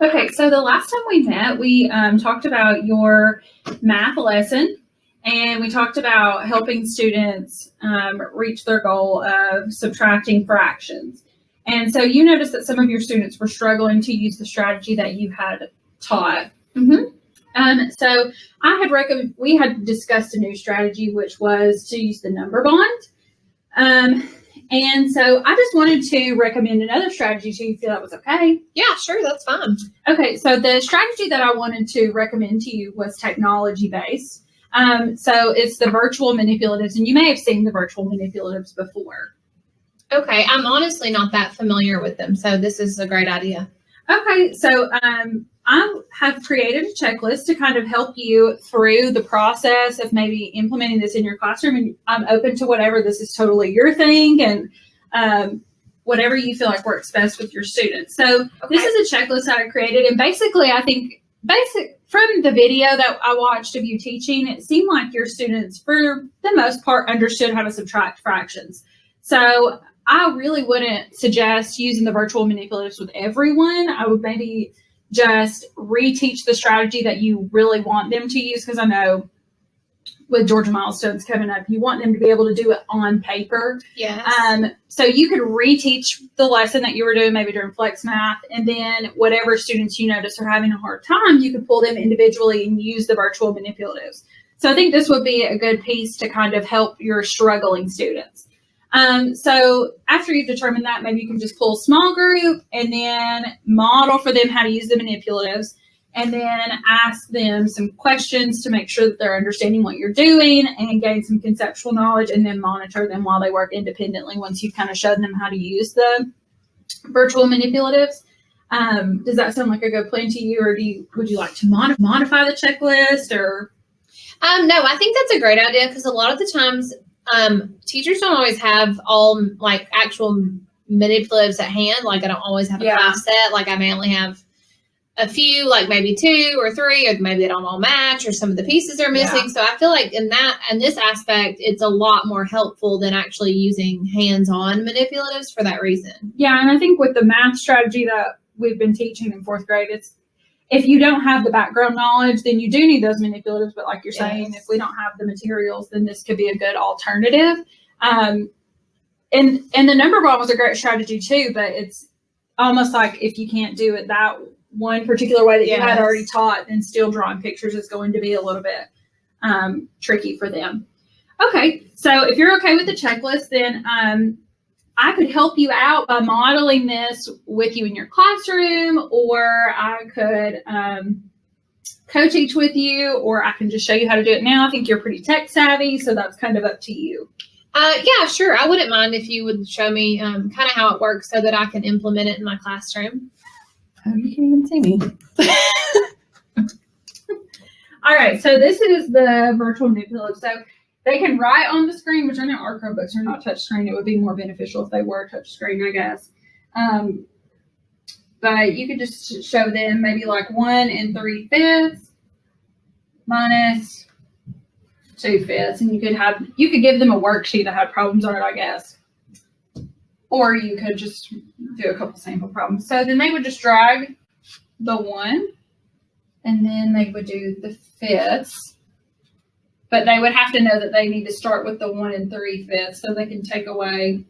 Okay, so the last time we met, we talked about your math lesson, and we talked about helping students reach their goal of subtracting fractions. And so you noticed that some of your students were struggling to use the strategy that you had taught. So we had discussed a new strategy, which was to use the number bond. And so I just wanted to recommend another strategy to you. You feel that was okay? Yeah, sure. That's fine. Okay, so the strategy that I wanted to recommend to you was technology-based. So it's the virtual manipulatives, and you may have seen the virtual manipulatives before. Okay, I'm honestly not that familiar with them, so this is a great idea. Okay, so I have created a checklist to kind of help you through the process of maybe implementing this in your classroom, and I'm open to whatever. This is totally your thing, and whatever you feel like works best with your students. So This is a checklist that I created, and basically I think from the video that I watched of you teaching, it seemed like your students, for the most part, understood how to subtract fractions. So I really wouldn't suggest using the virtual manipulatives with everyone. I would maybe just reteach the strategy that you really want them to use, because I know with Georgia Milestones coming up, you want them to be able to do it on paper. Yes. So you could reteach the lesson that you were doing maybe during Flex Math, and then whatever students you notice are having a hard time, you could pull them individually and use the virtual manipulatives. So I think this would be a good piece to kind of help your struggling students. So after you've determined that, maybe you can just pull a small group and then model for them how to use the manipulatives, and then ask them some questions to make sure that they're understanding what you're doing and gain some conceptual knowledge, and then monitor them while they work independently once you've kind of shown them how to use the virtual manipulatives. Does that sound like a good plan to you, or would you like to modify the checklist? Or no, I think that's a great idea, because a lot of the times teachers don't always have all like actual manipulatives at hand. Like I don't always have a class set. Like I may only have a few, like maybe 2 or 3, or maybe they don't all match, or some of the pieces are missing. Yeah. So I feel like in this aspect, it's a lot more helpful than actually using hands-on manipulatives for that reason. Yeah, and I think with the math strategy that we've been teaching in 4th grade, it's if you don't have the background knowledge, then you do need those manipulatives. But like you're saying, if we don't have the materials, then this could be a good alternative. And the number bond was a great strategy too, but it's almost like if you can't do it that one particular way that you had already taught, then still drawing pictures is going to be a little bit tricky for them. Okay, so if you're okay with the checklist, then I could help you out by modeling this with you in your classroom, or I could co-teach with you, or I can just show you how to do it now. I think you're pretty tech savvy, so that's kind of up to you. Yeah, sure. I wouldn't mind if you would show me kind of how it works so that I can implement it in my classroom. Oh, you can't even see me. All right, so this is the virtual manipulative. So they can write on the screen, which I know our Chromebooks are not touchscreen. It would be more beneficial if they were touchscreen, I guess. But you could just show them maybe like 1 3/5 minus 2/5, and you could give them a worksheet that had problems on it, I guess. Or you could just do a couple sample problems. So then they would just drag the 1, and then they would do the fifths. But they would have to know that they need to start with the 1 3/5, so they can take away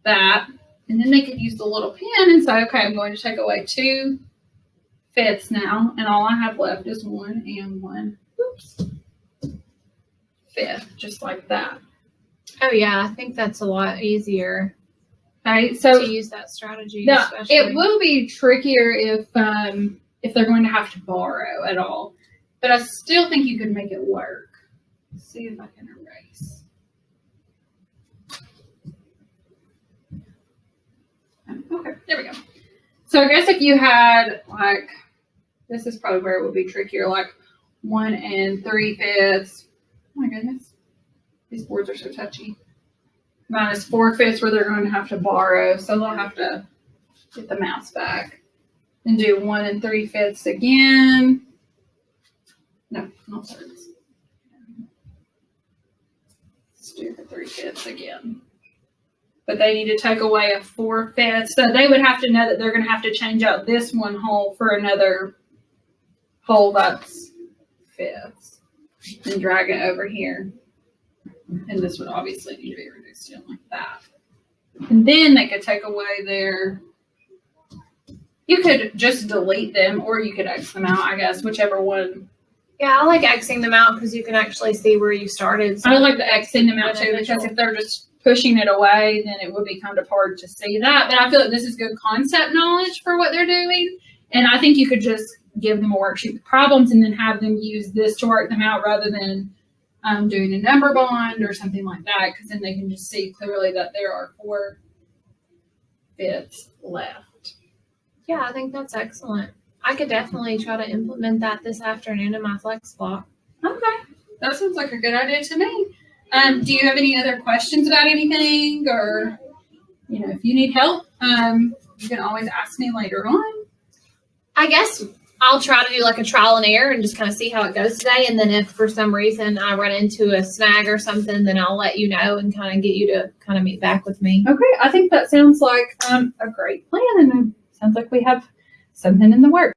that. And then they could use the little pen and say, okay, I'm going to take away 2/5 now, and all I have left is 1 and 1/5, just like that. Oh yeah, I think that's a lot easier. Okay, so to use that strategy. Now, it will be trickier if they're going to have to borrow at all, but I still think you could make it work. Let's see if I can erase. Okay, there we go. So I guess if you had like, this is probably where it would be trickier, like 1 3/5. Oh my goodness. These boards are so touchy. Minus 4/5 where they're going to have to borrow. So they'll have to get the mouse back and do 1 3/5 again. No, not thirds. Let's do the 3/5 again. but they need to take away a 4/5. So they would have to know that they're going to have to change out this one hole for another hole that's 5ths and drag it over here. And this would obviously need to be reduced in like that. And then they could take away their, you could just delete them or you could X them out, I guess, whichever one. Yeah, I like Xing them out because you can actually see where you started. I like the Xing them out too, because if they're just pushing it away, then it would be kind of hard to see that. But I feel like this is good concept knowledge for what they're doing. And I think you could just give them a worksheet with problems and then have them use this to work them out rather than doing a number bond or something like that, because then they can just see clearly that there are 4/5 left. Yeah, I think that's excellent. I could definitely try to implement that this afternoon in my flex block. Okay, that sounds like a good idea to me. Do you have any other questions about anything, or if you need help, you can always ask me later on. I guess I'll try to do like a trial and error and just kind of see how it goes today. And then if for some reason I run into a snag or something, then I'll let you know and kind of get you to kind of meet back with me. Okay, I think that sounds like a great plan, and it sounds like we have something in the works.